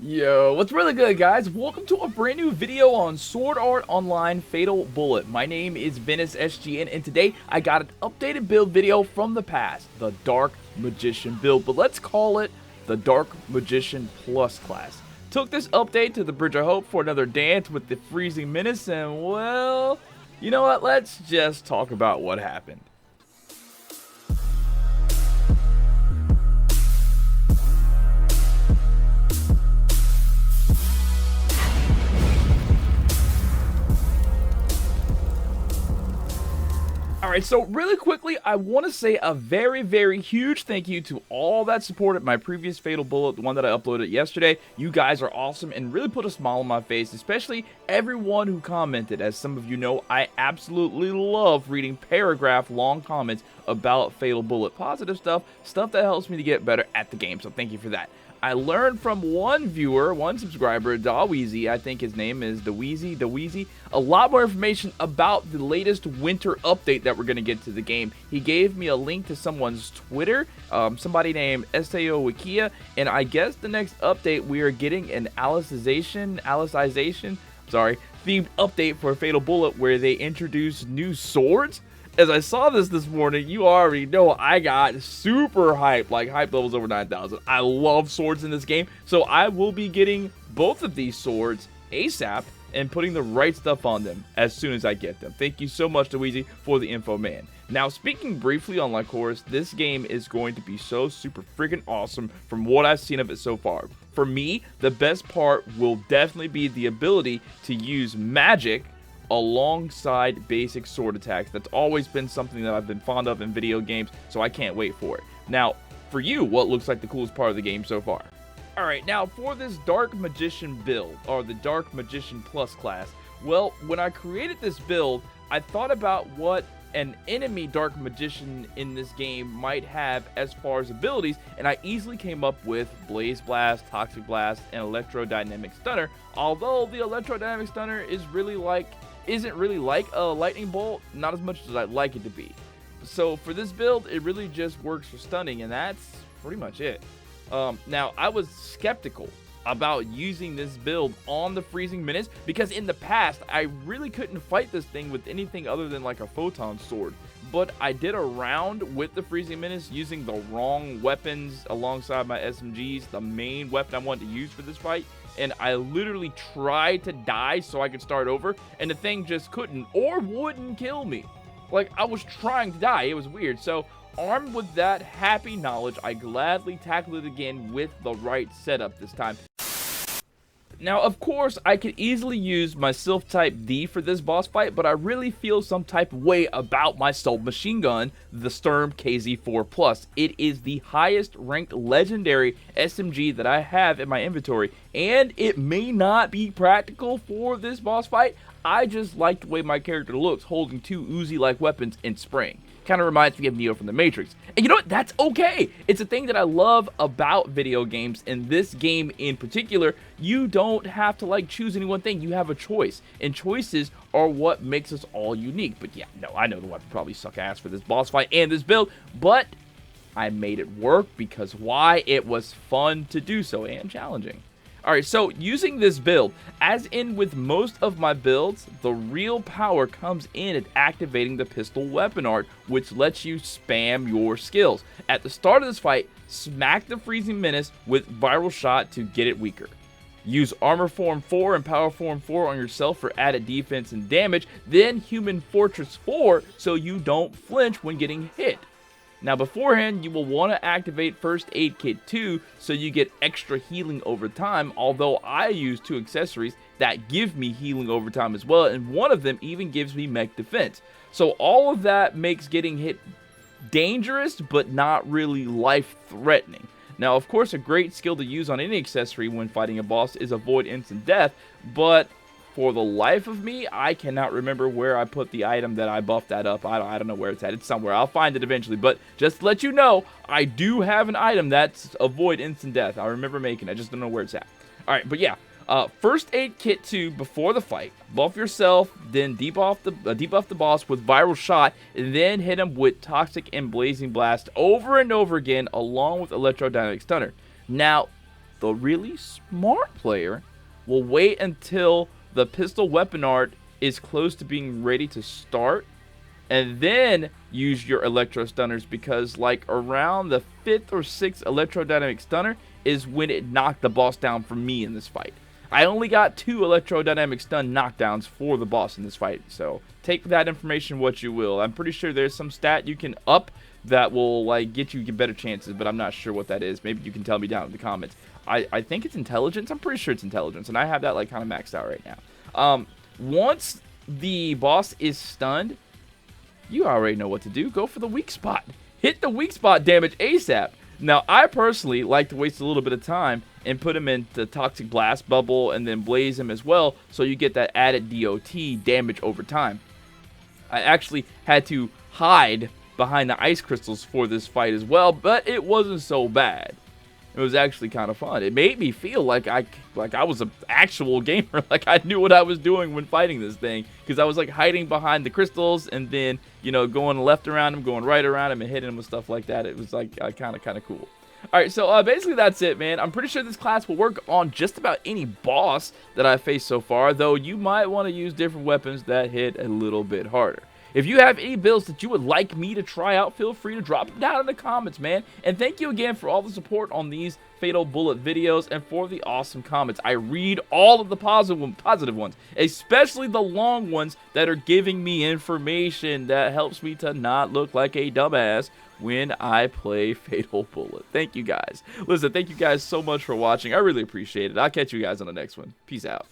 Yo, what's really good, guys? Welcome to a brand new video on Sword Art Online Fatal Bullet. My name is Ventus SGN, and today I got an updated build video from the past, the Dark Magician build, but let's call it the Dark Magician Plus class. Took this update to the Bridge of Hope for another dance with the Freezing Menace, and well, you know what? Let's just talk about what happened. Alright, so really quickly, I want to say a very huge thank you to all that supported my previous Fatal Bullet, the one that I uploaded yesterday. You guys are awesome and really put a smile on my face, especially everyone who commented. As some of you know, I absolutely love reading paragraph-long comments about Fatal Bullet. Positive stuff that helps me to get better at the game, so thank you for that. I learned from one viewer, one subscriber, Daweezy, I think his name is Daweezy, a lot more information about the latest winter update that we're going to get to the game. He gave me a link to someone's Twitter, somebody named Sao Wikia, and I guess the next update we are getting an themed update for Fatal Bullet where they introduce new swords. As I saw this morning, you already know I got super hyped, like hype levels over 9,000. I love swords in this game, so I will be getting both of these swords ASAP and putting the right stuff on them as soon as I get them. Thank you so much, Daweezy, for the info, man. Now, speaking briefly on Lycoris, this game is going to be so super freaking awesome from what I've seen of it so far. For me, the best part will definitely be the ability to use magic alongside basic sword attacks. That's always been something that I've been fond of in video games, so I can't wait for it. Now, for you, what looks like the coolest part of the game so far? Alright, now for this Dark Magician build, or the Dark Magician Plus class, well, when I created this build, I thought about what an enemy Dark Magician in this game might have as far as abilities, and I easily came up with Blaze Blast, Toxic Blast, and Electrodynamic Stunner, although the Electrodynamic Stunner isn't really like a lightning bolt, not as much as I'd like it to be. So for this build, it really just works for stunning, and that's pretty much it. Now, I was skeptical about using this build on the Freezing Menace because in the past, I really couldn't fight this thing with anything other than like a photon sword. But I did a round with the Freezing Menace using the wrong weapons alongside my SMGs, the main weapon I wanted to use for this fight, and I literally tried to die so I could start over, and the thing just couldn't or wouldn't kill me. Like, I was trying to die. It was weird. So, armed with that happy knowledge, I gladly tackled it again with the right setup this time. Now, of course, I could easily use my Sylph Type D for this boss fight, but I really feel some type of way about my submachine gun, the Sturm KZ4+. It is the highest ranked legendary SMG that I have in my inventory, and it may not be practical for this boss fight. I just like the way my character looks holding two Uzi-like weapons in spraying. Kind of reminds me of Neo from the Matrix. And you know what? That's okay. It's a thing that I love about video games. In this game in particular, you don't have to like choose any one thing. You have a choice. And choices are what makes us all unique. But yeah, no, I know the weapon probably suck ass for this boss fight and this build. But I made it work because why? It was fun to do so and challenging. Alright, so using this build, as in with most of my builds, the real power comes in at activating the pistol weapon art, which lets you spam your skills. At the start of this fight, smack the Freezing Menace with Viral Shot to get it weaker. Use Armor Form 4 and Power Form 4 on yourself for added defense and damage, then Human Fortress 4 so you don't flinch when getting hit. Now beforehand, you will want to activate First Aid Kit 2 so you get extra healing over time, although I use two accessories that give me healing over time as well, and one of them even gives me mech defense. So all of that makes getting hit dangerous, but not really life-threatening. Now, of course, a great skill to use on any accessory when fighting a boss is Avoid Instant Death, but for the life of me, I cannot remember where I put the item that I buffed that up. I don't know where it's at. It's somewhere. I'll find it eventually. But just to let you know, I do have an item that's Avoid Instant Death. I remember making it. I just don't know where it's at. Alright, but yeah. First Aid Kit 2 before the fight. Buff yourself, then debuff the boss with Viral Shot, and then hit him with Toxic and Blazing Blast over and over again, along with Electrodynamic Stunner. Now, The really smart player will wait until the pistol weapon art is close to being ready to start, and then use your electro stunners, because like around the 5th or 6th electrodynamic stunner is when it knocked the boss down for me in this fight. I only got 2 electrodynamic stun knockdowns for the boss in this fight, so take that information what you will. I'm pretty sure there's some stat you can up that will like get you better chances, but I'm not sure what that is. Maybe you can tell me down in the comments. I think it's intelligence. I'm pretty sure it's intelligence, and I have that like kind of maxed out right now. Once the boss is stunned, you already know what to do. Go for the weak spot. Hit the weak spot damage ASAP. Now, I personally like to waste a little bit of time and put him into Toxic Blast Bubble and then blaze him as well, so you get that added DOT damage over time. I actually had to hide behind the ice crystals for this fight as well, but it wasn't so bad. It was actually kind of fun. It made me feel like I was an actual gamer, like I knew what I was doing when fighting this thing, because I was like hiding behind the crystals and then, you know, going left around him, going right around him, and hitting him with stuff like that. It was like kind of cool. All right, so basically that's it, man. I'm pretty sure this class will work on just about any boss that I've faced so far, though you might want to use different weapons that hit a little bit harder. If you have any builds that you would like me to try out, feel free to drop them down in the comments, man. And thank you again for all the support on these Fatal Bullet videos and for the awesome comments. I read all of the positive ones, especially the long ones that are giving me information that helps me to not look like a dumbass when I play Fatal Bullet. Thank you guys. Listen, thank you guys so much for watching. I really appreciate it. I'll catch you guys on the next one. Peace out.